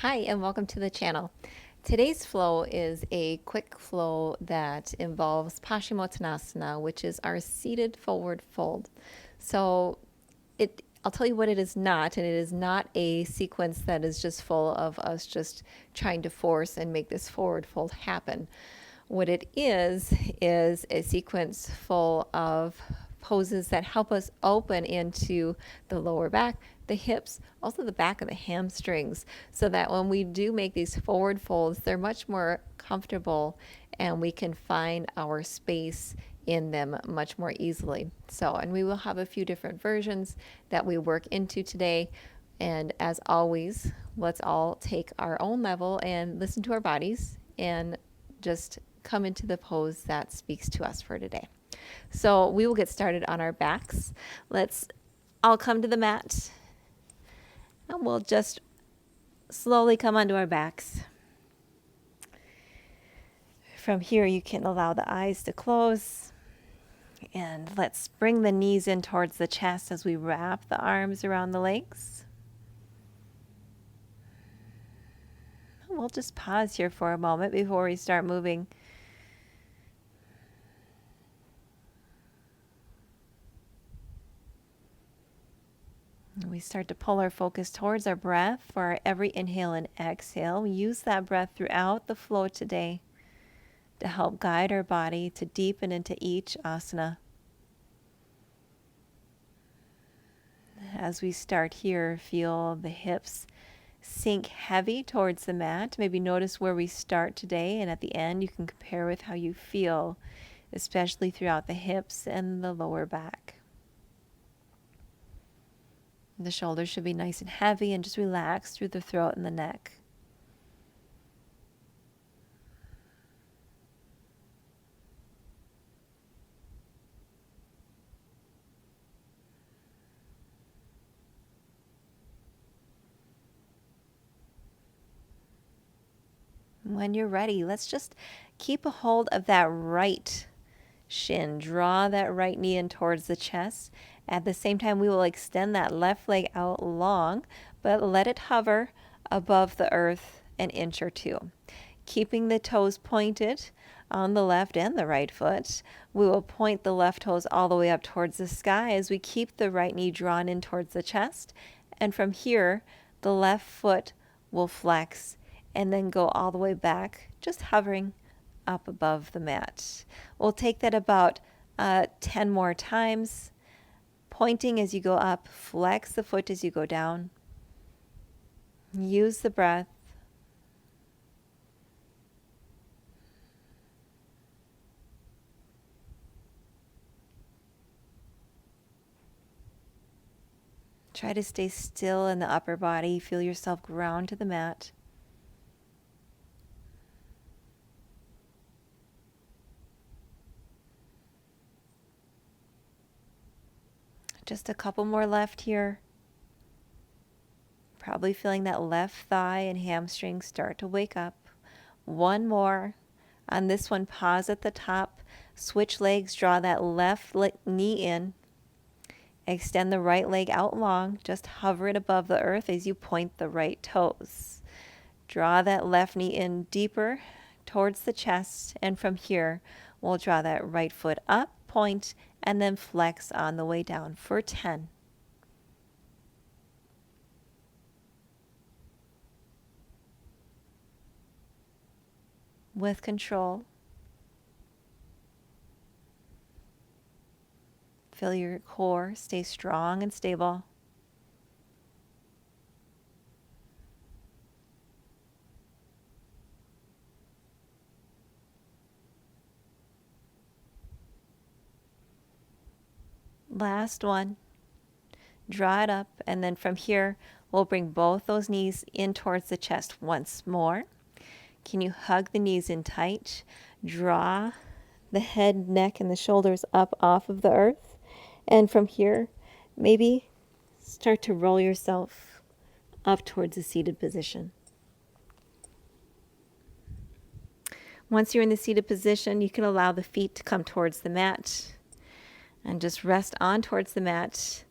Hi, and welcome to the channel. Today's flow is a quick flow that involves Paschimottanasana, which is our seated forward fold. So I'll tell you what it is not, and it is not a sequence that is just full of us just trying to force and make this forward fold happen. What it is a sequence full of poses that help us open into the lower back, the hips, also the back of the hamstrings, so that when we do make these forward folds, they're much more comfortable and we can find our space in them much more easily. And we will have a few different versions that we work into today. And as always, let's all take our own level and listen to our bodies and just come into the pose that speaks to us for today. So we will get started on our backs. Let's all come to the mat and we'll just slowly come onto our backs. From here, you can allow the eyes to close. And let's bring the knees in towards the chest as we wrap the arms around the legs. We'll just pause here for a moment before we start moving. We start to pull our focus towards our breath for every inhale and exhale. We use that breath throughout the flow today to help guide our body to deepen into each asana. As we start here, feel the hips sink heavy towards the mat. Maybe notice where we start today, and at the end you can compare with how you feel, especially throughout the hips and the lower back. The shoulders should be nice and heavy, and just relax through the throat and the neck. When you're ready, let's just keep a hold of that right shin. Draw that right knee in towards the chest. At the same time, we will extend that left leg out long, but let it hover above the earth an inch or two. Keeping the toes pointed on the left and the right foot, we will point the left toes all the way up towards the sky as we keep the right knee drawn in towards the chest. And from here, the left foot will flex and then go all the way back, just hovering up above the mat. We'll take that about 10 more times. Pointing as you go up, flex the foot as you go down. Use the breath. Try to stay still in the upper body. Feel yourself ground to the mat. Just a couple more left here. Probably feeling that left thigh and hamstring start to wake up. One more. On this one, pause at the top. Switch legs, draw that left knee in. Extend the right leg out long. Just hover it above the earth as you point the right toes. Draw that left knee in deeper towards the chest. And from here, we'll draw that right foot up, point, and then flex on the way down for 10. With control. Feel your core stay strong and stable. Last one. Draw it up, and then from here, we'll bring both those knees in towards the chest once more. Can you hug the knees in tight? Draw the head, neck, and the shoulders up off of the earth. And from here, maybe start to roll yourself up towards a seated position. Once you're in the seated position, you can allow the feet to come towards the mat and just rest on towards the mat.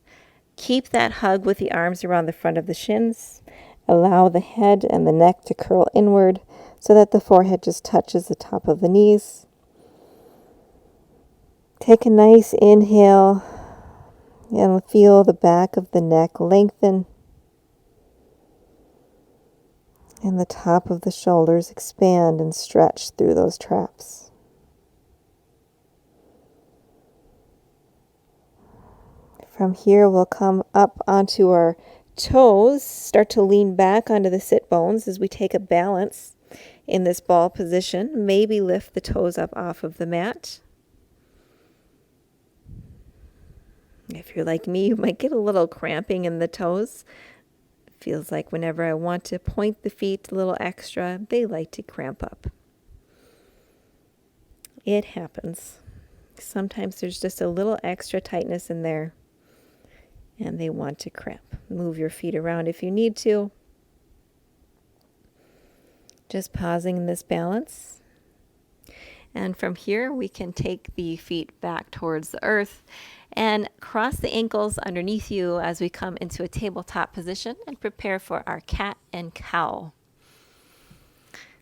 Keep that hug with the arms around the front of the shins. Allow the head and the neck to curl inward so that the forehead just touches the top of the knees. Take a nice inhale and feel the back of the neck lengthen and the top of the shoulders expand and stretch through those traps. From here, we'll come up onto our toes, start to lean back onto the sit bones as we take a balance in this ball position. Maybe lift the toes up off of the mat. If you're like me, you might get a little cramping in the toes. Feels like whenever I want to point the feet a little extra, they like to cramp up. It happens. Sometimes there's just a little extra tightness in there, and they want to cramp. Move your feet around if you need to. Just pausing in this balance. And from here, we can take the feet back towards the earth and cross the ankles underneath you as we come into a tabletop position and prepare for our cat and cow.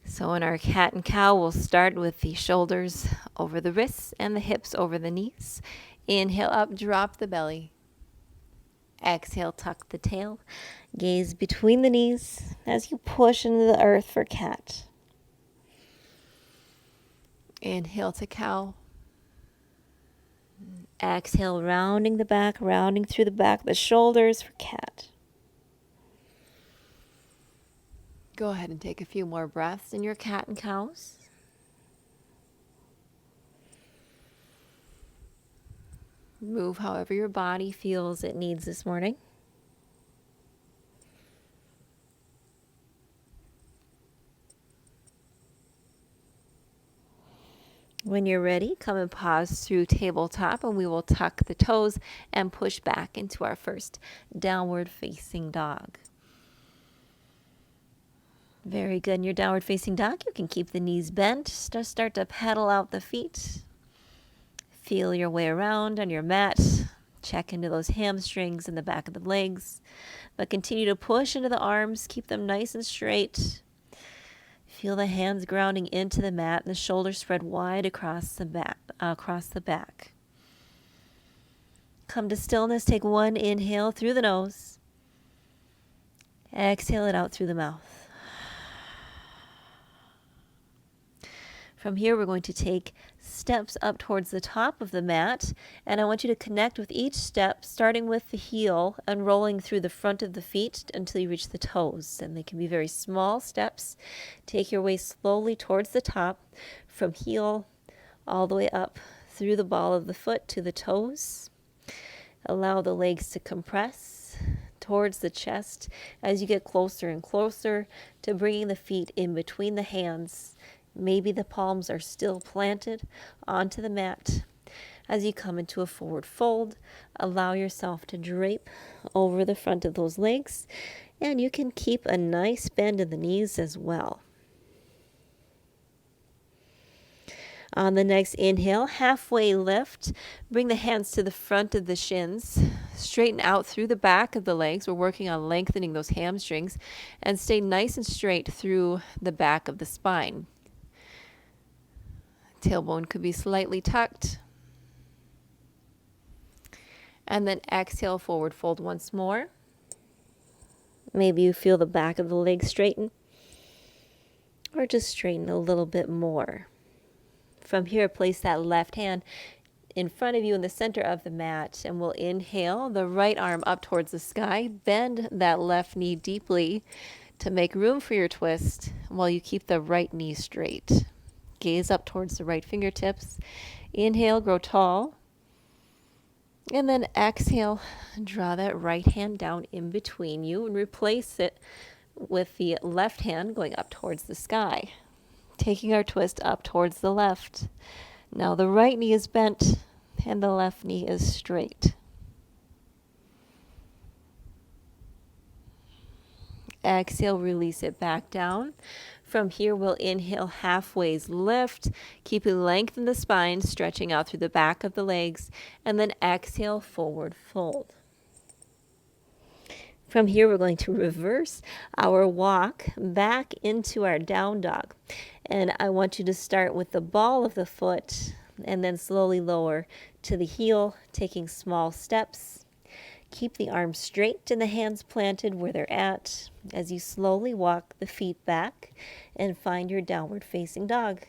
So in our cat and cow, we'll start with the shoulders over the wrists and the hips over the knees. Inhale up, drop the belly. Exhale, tuck the tail. Gaze between the knees as you push into the earth for cat. Inhale to cow. Exhale, rounding the back, rounding through the back of the shoulders for cat. Go ahead and take a few more breaths in your cat and cows. Move however your body feels it needs this morning. When you're ready, come and pause through tabletop, and we will tuck the toes and push back into our first downward facing dog. Very good. In your downward facing dog, you can keep the knees bent. Just start to pedal out the feet. Feel your way around on your mat. Check into those hamstrings in the back of the legs. But continue to push into the arms. Keep them nice and straight. Feel the hands grounding into the mat and the shoulders spread wide across the back. Come to stillness. Take one inhale through the nose. Exhale it out through the mouth. From here, we're going to take steps up towards the top of the mat, and I want you to connect with each step, starting with the heel and rolling through the front of the feet until you reach the toes. And they can be very small steps. Take your way slowly towards the top, from heel all the way up through the ball of the foot to the toes. Allow the legs to compress towards the chest as you get closer and closer to bringing the feet in between the hands. Maybe the palms are still planted onto the mat. As you come into a forward fold, allow yourself to drape over the front of those legs, and you can keep a nice bend in the knees as well. On the next inhale, halfway lift, bring the hands to the front of the shins, straighten out through the back of the legs. We're working on lengthening those hamstrings, and stay nice and straight through the back of the spine. Tailbone could be slightly tucked. And then exhale, forward fold once more. Maybe you feel the back of the leg straighten, or just straighten a little bit more. From here, place that left hand in front of you in the center of the mat, and we'll inhale the right arm up towards the sky. Bend that left knee deeply to make room for your twist while you keep the right knee straight. Gaze up towards the right fingertips. Inhale, grow tall. And then exhale, draw that right hand down in between you and replace it with the left hand going up towards the sky. Taking our twist up towards the left. Now the right knee is bent and the left knee is straight. Exhale, release it back down. From here, we'll inhale, halfway lift, keeping length in the spine, stretching out through the back of the legs, and then exhale, forward fold. From here, we're going to reverse our walk back into our down dog. And I want you to start with the ball of the foot and then slowly lower to the heel, taking small steps. Keep the arms straight and the hands planted where they're at as you slowly walk the feet back and find your downward facing dog.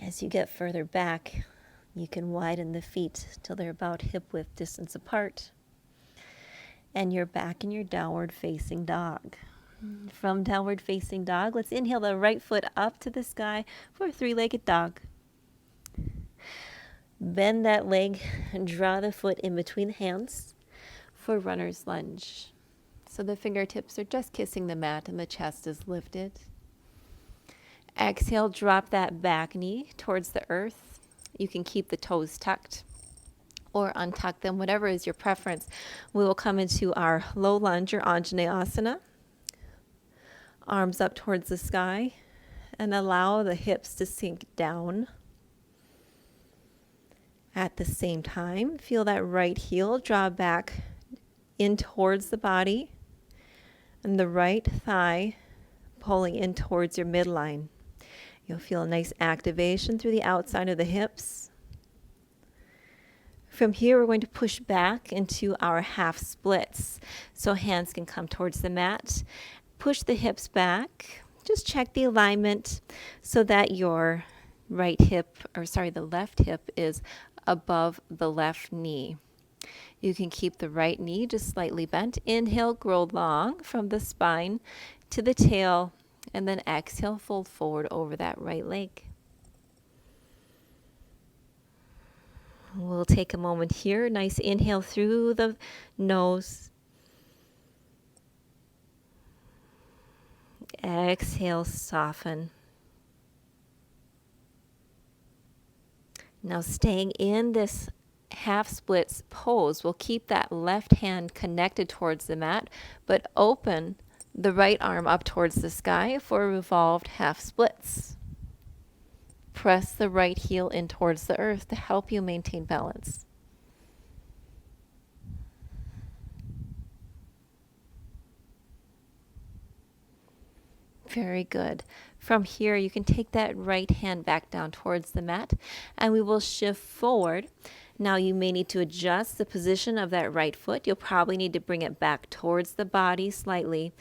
As you get further back, you can widen the feet till they're about hip width distance apart. And you're back in your downward facing dog. From downward facing dog, let's inhale the right foot up to the sky for a three-legged dog. Bend that leg and draw the foot in between the hands for runner's lunge. So the fingertips are just kissing the mat and the chest is lifted. Exhale, drop that back knee towards the earth. You can keep the toes tucked or untuck them, whatever is your preference. We will come into our low lunge or Anjaneyasana. Arms up towards the sky and allow the hips to sink down. At the same time, feel that right heel draw back in towards the body and the right thigh pulling in towards your midline. You'll feel a nice activation through the outside of the hips. From here, we're going to push back into our half splits. So hands can come towards the mat. Push the hips back. Just check the alignment so that your the left hip is above the left knee. You can keep the right knee just slightly bent. Inhale, grow long from the spine to the tail, and then exhale, fold forward over that right leg. We'll take a moment here. Nice inhale through the nose. Exhale, soften. Now staying in this half splits pose, we'll keep that left hand connected towards the mat, but open the right arm up towards the sky for revolved half splits. Press the right heel in towards the earth to help you maintain balance. Very good. From here, you can take that right hand back down towards the mat, and we will shift forward. Now you may need to adjust the position of that right foot. You'll probably need to bring it back towards the body slightly.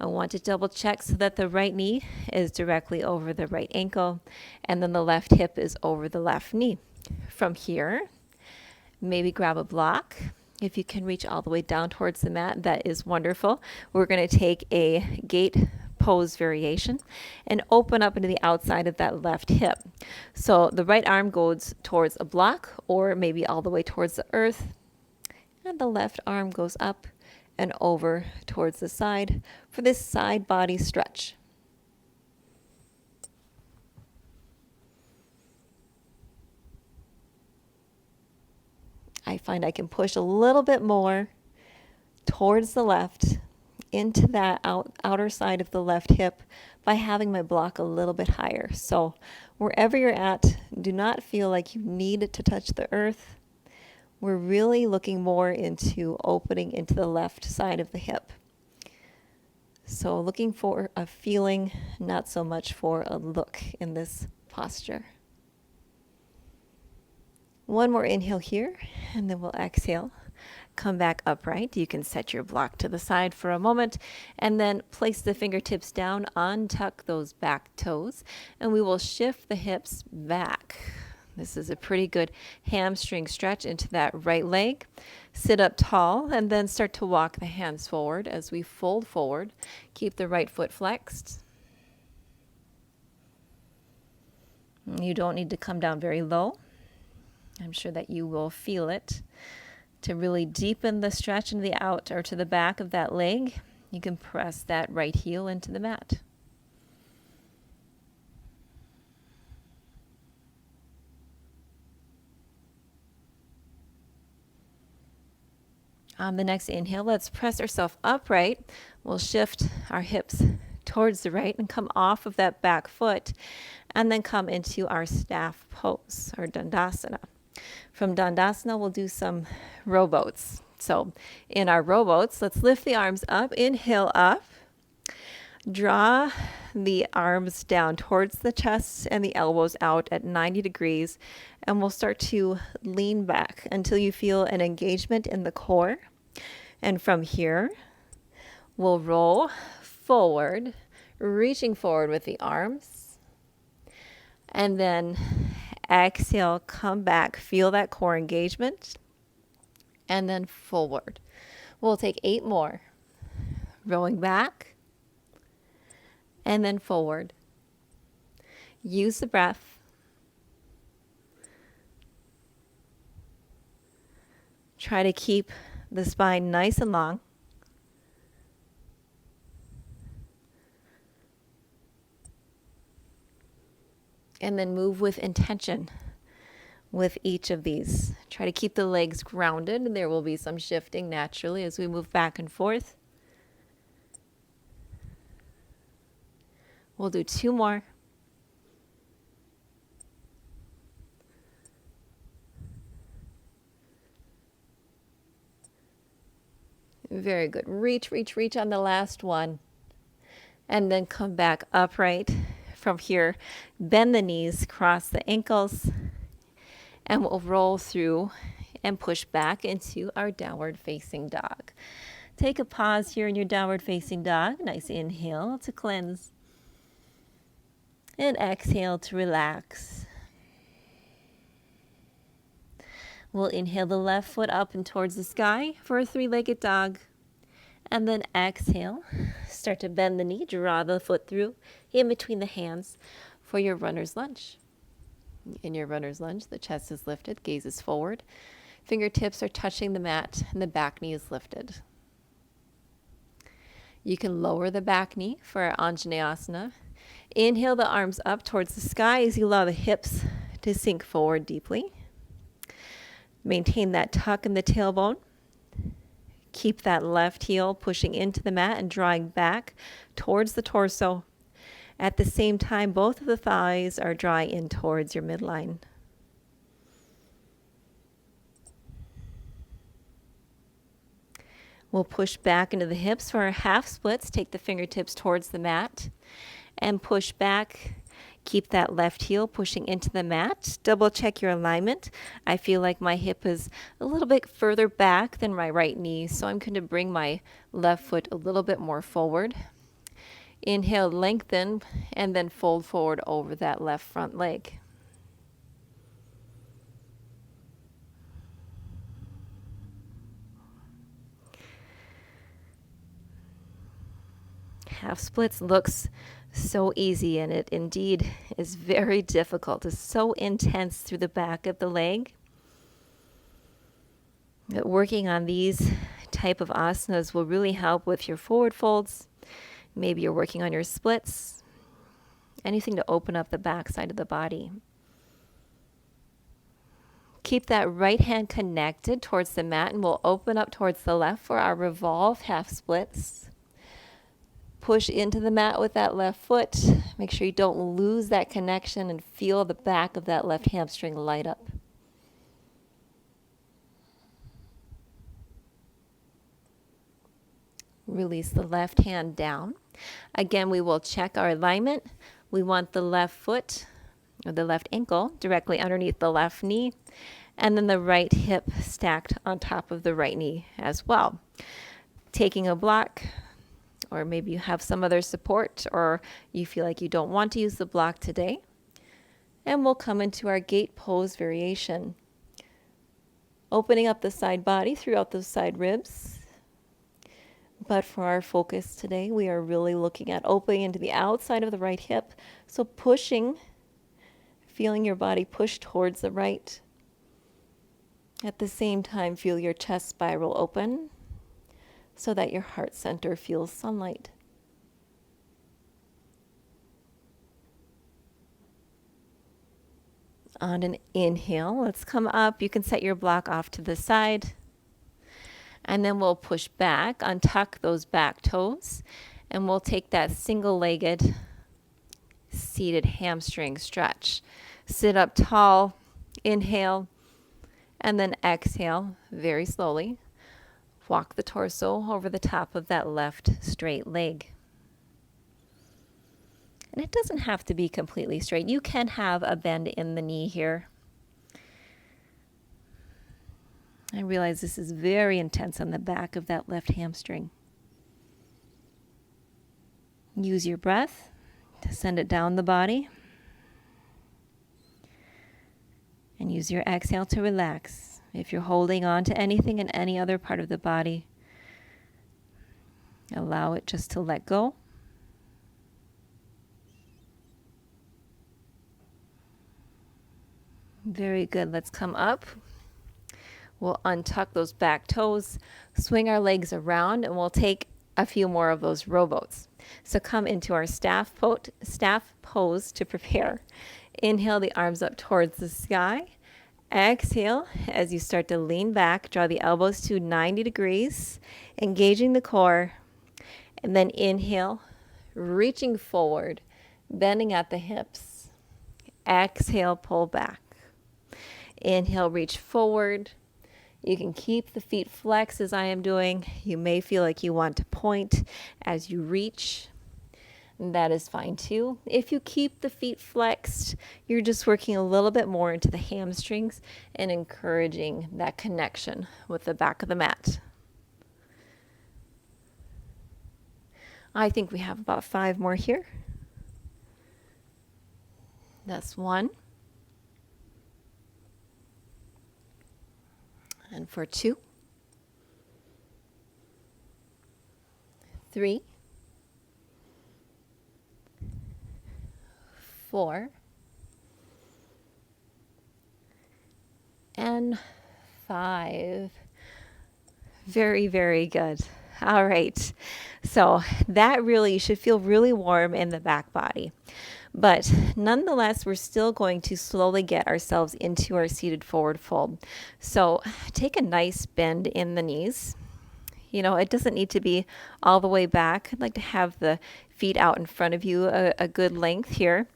I want to double check so that the right knee is directly over the right ankle, and then the left hip is over the left knee. From here, maybe grab a block. If you can reach all the way down towards the mat, that is wonderful. We're going to take a gate pose variation and open up into the outside of that left hip. So the right arm goes towards a block or maybe all the way towards the earth, and the left arm goes up and over towards the side for this side body stretch. I find I can push a little bit more towards the left into that outer side of the left hip by having my block a little bit higher. So wherever you're at, do not feel like you need to touch the earth. We're really looking more into opening into the left side of the hip. So looking for a feeling, not so much for a look in this posture. One more inhale here, and then we'll exhale. Come back upright. You can set your block to the side for a moment and then place the fingertips down, untuck those back toes, and we will shift the hips back. This is a pretty good hamstring stretch into that right leg. Sit up tall and then start to walk the hands forward as we fold forward. Keep the right foot flexed. You don't need to come down very low. I'm sure that you will feel it. To really deepen the stretch into the out or to the back of that leg, you can press that right heel into the mat. On the next inhale, let's press ourselves upright. We'll shift our hips towards the right and come off of that back foot and then come into our staff pose or Dandasana. From Dandasana, we'll do some rowboats. So in our rowboats, let's lift the arms up, inhale up, draw the arms down towards the chest and the elbows out at 90 degrees, and we'll start to lean back until you feel an engagement in the core. And from here, we'll roll forward, reaching forward with the arms, and then exhale, come back, feel that core engagement, and then forward. We'll take 8 more. Rowing back, and then forward. Use the breath. Try to keep the spine nice and long. And then move with intention with each of these. Try to keep the legs grounded. There will be some shifting naturally as we move back and forth. We'll do 2 more. Very good. Reach, reach, reach on the last one. And then come back upright. From here, bend the knees, cross the ankles, and we'll roll through and push back into our downward facing dog. Take a pause here in your downward facing dog. Nice inhale to cleanse. And exhale to relax. We'll inhale the left foot up and towards the sky for a 3-legged dog. And then exhale, start to bend the knee, draw the foot through in between the hands for your runner's lunge. In your runner's lunge, the chest is lifted, gaze is forward. Fingertips are touching the mat and the back knee is lifted. You can lower the back knee for our Anjaneyasana. Inhale the arms up towards the sky as you allow the hips to sink forward deeply. Maintain that tuck in the tailbone. Keep that left heel pushing into the mat and drawing back towards the torso. At the same time, both of the thighs are drawing in towards your midline. We'll push back into the hips for our half splits. Take the fingertips towards the mat and push back. Keep that left heel pushing into the mat. Double check your alignment. I feel like my hip is a little bit further back than my right knee, so I'm going to bring my left foot a little bit more forward. Inhale, lengthen, and then fold forward over that left front leg. Half splits looks so easy, and it indeed is very difficult. It's so intense through the back of the leg. But working on these type of asanas will really help with your forward folds. Maybe you're working on your splits. Anything to open up the back side of the body. Keep that right hand connected towards the mat, and we'll open up towards the left for our revolve half splits. Push into the mat with that left foot. Make sure you don't lose that connection and feel the back of that left hamstring light up. Release the left hand down. Again, we will check our alignment. We want the left foot or the left ankle directly underneath the left knee, and then the right hip stacked on top of the right knee as well. Taking a block, or maybe you have some other support, or you feel like you don't want to use the block today. And we'll come into our gate pose variation. Opening up the side body throughout those side ribs. But for our focus today, we are really looking at opening into the outside of the right hip. So pushing, feeling your body push towards the right. At the same time, feel your chest spiral open, so that your heart center feels sunlight. On an inhale, let's come up. You can set your block off to the side. And then we'll push back, untuck those back toes, and we'll take that single-legged seated hamstring stretch. Sit up tall, inhale, and then exhale very slowly. Walk the torso over the top of that left straight leg. And it doesn't have to be completely straight. You can have a bend in the knee here. I realize this is very intense on the back of that left hamstring. Use your breath to send it down the body. And use your exhale to relax. If you're holding on to anything in any other part of the body, allow it just to let go. Very good. Let's come up. We'll untuck those back toes, swing our legs around, and we'll take a few more of those rowboats. So come into our staff pose to prepare. Inhale the arms up towards the sky. Exhale as you start to lean back, draw the elbows to 90 degrees, engaging the core. And then inhale, reaching forward, bending at the hips. Exhale, pull back. Inhale, reach forward. You can keep the feet flexed as I am doing. You may feel like you want to point as you reach. That is fine too. If you keep the feet flexed, you're just working a little bit more into the hamstrings and encouraging that connection with the back of the mat. I think we have about 5 more here. That's 1. And for 2, 3, 4, and 5. Very, very good. All right. So that really, you should feel really warm in the back body. But nonetheless, we're still going to slowly get ourselves into our seated forward fold. So take a nice bend in the knees. You know, it doesn't need to be all the way back. I'd like to have the feet out in front of you a good length here.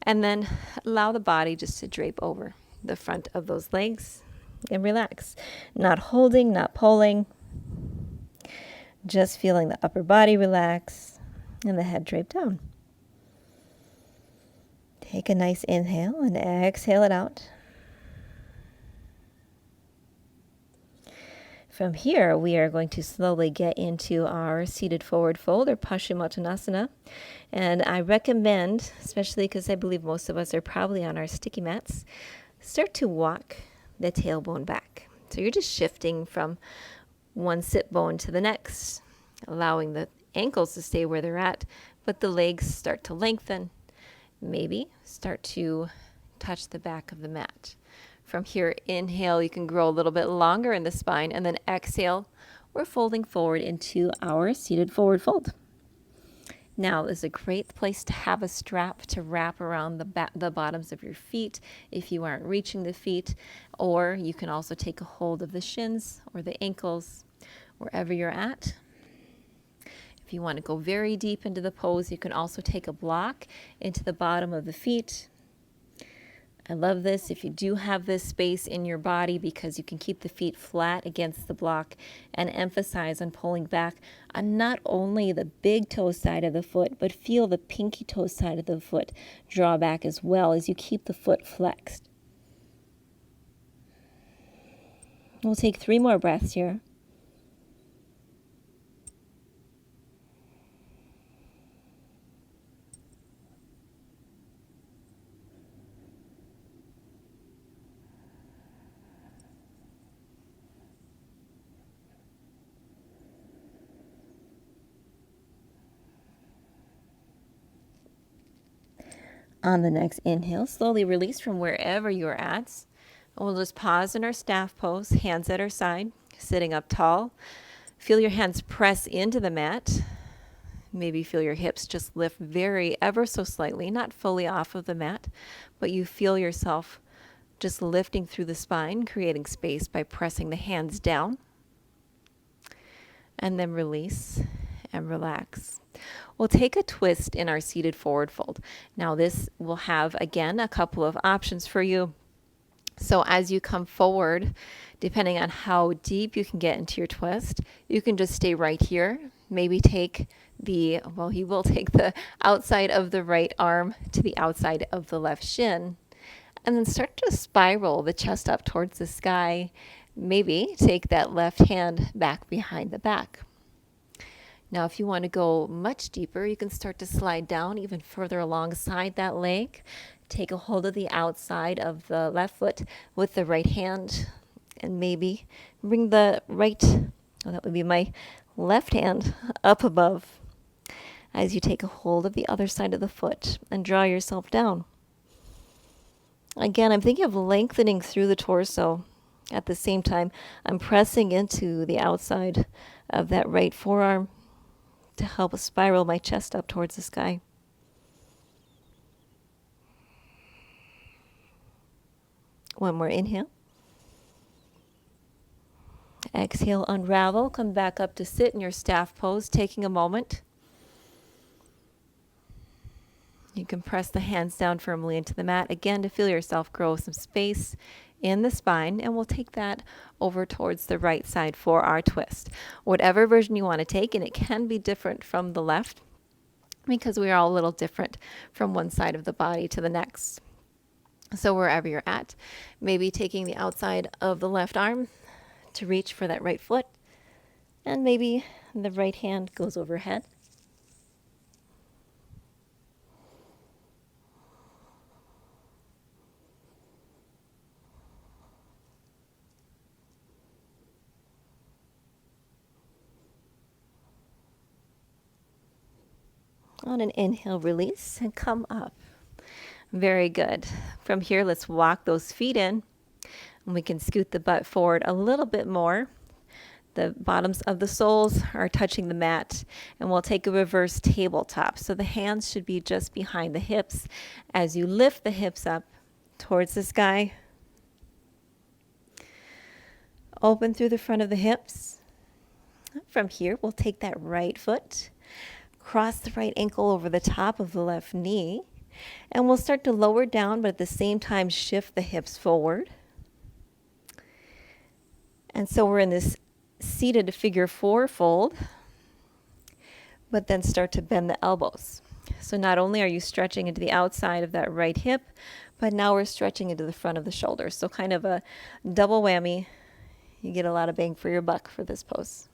And then allow the body just to drape over the front of those legs and relax. Not holding, not pulling. Just feeling the upper body relax and the head drape down. Take a nice inhale and exhale it out. From here, we are going to slowly get into our seated forward fold or Paschimottanasana. And I recommend, especially because I believe most of us are probably on our sticky mats, start to walk the tailbone back. So you're just shifting from one sit bone to the next, allowing the ankles to stay where they're at, but the legs start to lengthen. Maybe start to touch the back of the mat. From here, inhale, you can grow a little bit longer in the spine, and then exhale, we're folding forward into our seated forward fold. Now, this is a great place to have a strap to wrap around the bottoms of your feet if you aren't reaching the feet, or you can also take a hold of the shins or the ankles, wherever you're at. If you want to go very deep into the pose, you can also take a block into the bottom of the feet. I love this if you do have this space in your body because you can keep the feet flat against the block and emphasize on pulling back on not only the big toe side of the foot, but feel the pinky toe side of the foot draw back as well as you keep the foot flexed. We'll take 3 more breaths here. On the next inhale, slowly release from wherever you're at. We'll just pause in our staff pose, hands at our side, sitting up tall. Feel your hands press into the mat. Maybe feel your hips just lift ever so slightly, not fully off of the mat, but you feel yourself just lifting through the spine, creating space by pressing the hands down. And then release and relax. We'll take a twist in our seated forward fold. Now this will have, again, a couple of options for you. So as you come forward, Depending on how deep you can get into your twist, you can just stay right here. Maybe take you will take the outside of the right arm to the outside of the left shin, and then start to spiral the chest up towards the sky. Maybe take that left hand back behind the back. Now, if you want to go much deeper, you can start to slide down even further alongside that leg. Take a hold of the outside of the left foot with the right hand, and maybe bring the that would be my left hand, up above as you take a hold of the other side of the foot and draw yourself down. Again, I'm thinking of lengthening through the torso. At the same time, I'm pressing into the outside of that right forearm to help spiral my chest up towards the sky. One more inhale. Exhale, unravel, come back up to sit in your staff pose, taking a moment. You can press the hands down firmly into the mat, again to feel yourself grow some space in the spine, and we'll take that over towards the right side for our twist. Whatever version you want to take, and it can be different from the left because we are all a little different from one side of the body to the next. So wherever you're at, maybe taking the outside of the left arm to reach for that right foot, and maybe the right hand goes overhead. On an inhale, release and come up. Very good. From here, let's walk those feet in, and we can scoot the butt forward a little bit more. The bottoms of the soles are touching the mat, and we'll take a reverse tabletop. So the hands should be just behind the hips as you lift the hips up towards the sky. Open through the front of the hips. From here, we'll take that right foot, cross the right ankle over the top of the left knee, and we'll start to lower down, but at the same time shift the hips forward. And so we're in this seated figure four fold, but then start to bend the elbows. So not only are you stretching into the outside of that right hip, but now we're stretching into the front of the shoulders. So kind of a double whammy. You get a lot of bang for your buck for this pose.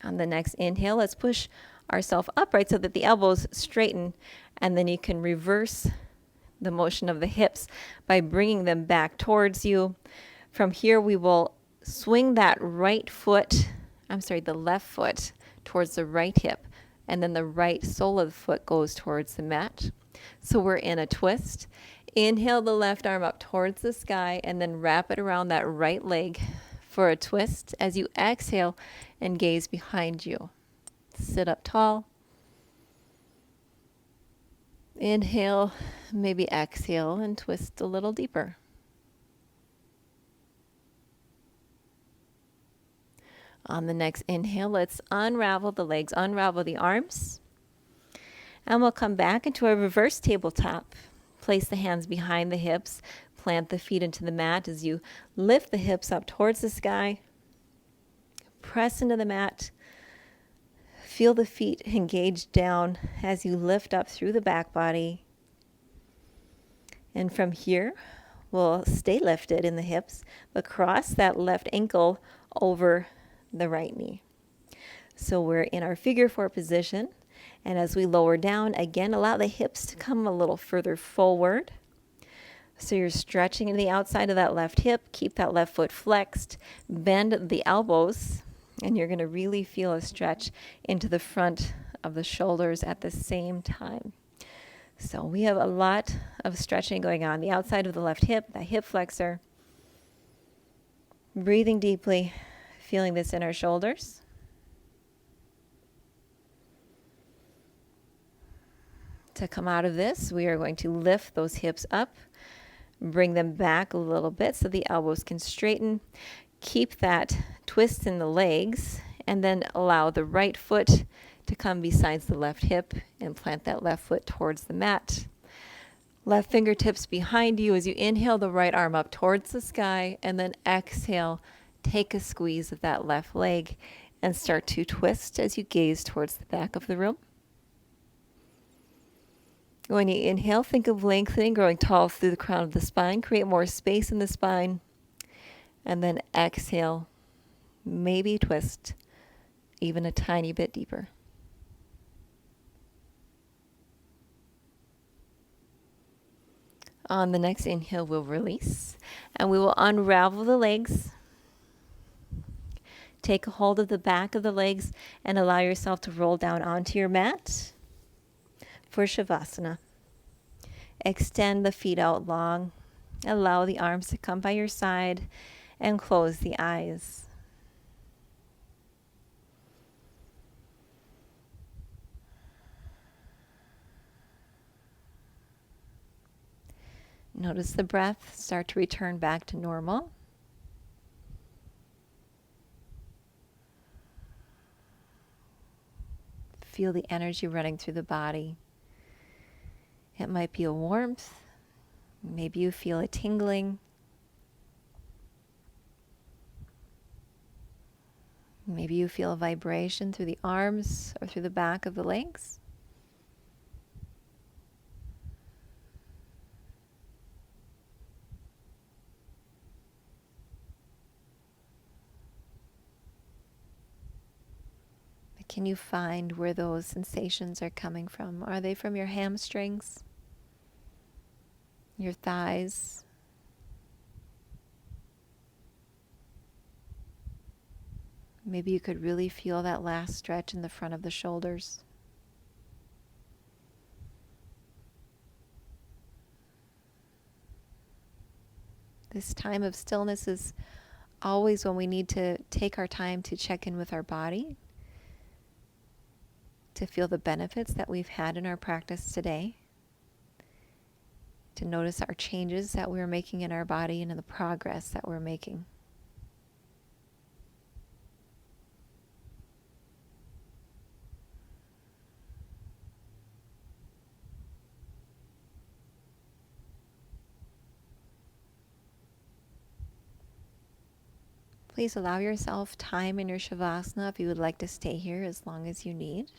On the next inhale, let's push ourselves upright so that the elbows straighten, and then you can reverse the motion of the hips by bringing them back towards you. From here, we will swing that the left foot towards the right hip, and then the right sole of the foot goes towards the mat. So we're in a twist. Inhale the left arm up towards the sky, and then wrap it around that right leg for a twist. As you exhale and gaze behind you. Sit up tall. Inhale, maybe exhale and twist a little deeper. On the next inhale, let's unravel the legs, unravel the arms. And we'll come back into a reverse tabletop. Place the hands behind the hips. Plant the feet into the mat as you lift the hips up towards the sky. Press into the mat. Feel the feet engage down as you lift up through the back body. And from here, we'll stay lifted in the hips, but cross that left ankle over the right knee. So we're in our figure four position. And as we lower down, again, allow the hips to come a little further forward. So you're stretching into the outside of that left hip. Keep that left foot flexed. Bend the elbows. And you're going to really feel a stretch into the front of the shoulders at the same time. So we have a lot of stretching going on. The outside of the left hip, that hip flexor. Breathing deeply, feeling this in our shoulders. To come out of this, we are going to lift those hips up. Bring them back a little bit so the elbows can straighten. Keep that twist in the legs, and then allow the right foot to come besides the left hip and plant that left foot towards the mat. Left fingertips behind you as you inhale the right arm up towards the sky, and then exhale, take a squeeze of that left leg and start to twist as you gaze towards the back of the room. When you inhale, think of lengthening, growing tall through the crown of the spine. Create more space in the spine. And then exhale, maybe twist even a tiny bit deeper. On the next inhale, we'll release, and we will unravel the legs. Take a hold of the back of the legs and allow yourself to roll down onto your mat for Shavasana. Extend the feet out long. Allow the arms to come by your side and close the eyes. Notice the breath start to return back to normal. Feel the energy running through the body. It might be a warmth. Maybe you feel a tingling. Maybe you feel a vibration through the arms or through the back of the legs. Can you find where those sensations are coming from? Are they from your hamstrings? Your thighs? Maybe you could really feel that last stretch in the front of the shoulders. This time of stillness is always when we need to take our time to check in with our body, to feel the benefits that we've had in our practice today, to notice our changes that we're making in our body and in the progress that we're making. Please allow yourself time in your Shavasana if you would like to stay here as long as you need.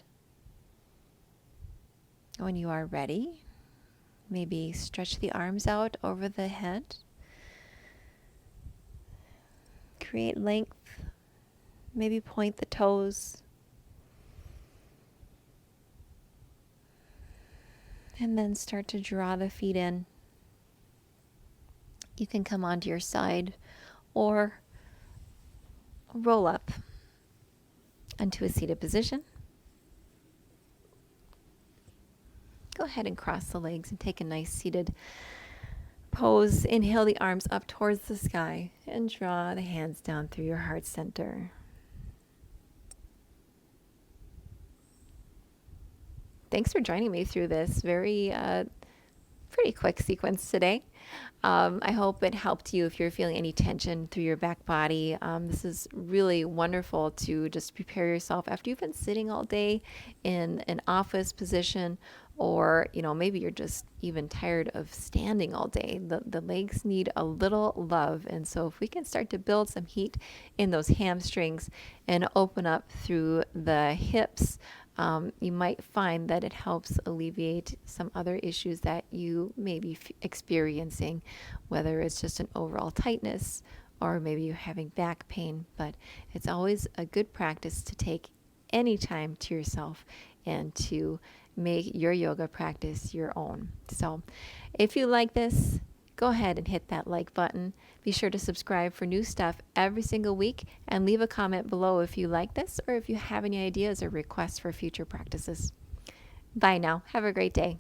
When you are ready, maybe stretch the arms out over the head. Create length. Maybe point the toes. And then start to draw the feet in. You can come onto your side or roll up into a seated position. Go ahead and cross the legs and take a nice seated pose. Inhale the arms up towards the sky and draw the hands down through your heart center. Thanks for joining me through this very pretty quick sequence today. I hope it helped you if you're feeling any tension through your back body. This is really wonderful to just prepare yourself after you've been sitting all day in an office position, or maybe you're just even tired of standing all day. The legs need a little love, and so if we can start to build some heat in those hamstrings and open up through the hips, you might find that it helps alleviate some other issues that you may be experiencing, whether it's just an overall tightness or maybe you're having back pain. But it's always a good practice to take any time to yourself and to make your yoga practice your own. So if you like this, go ahead and hit that like button. Be sure to subscribe for new stuff every single week, and leave a comment below if you like this or if you have any ideas or requests for future practices. Bye now. Have a great day.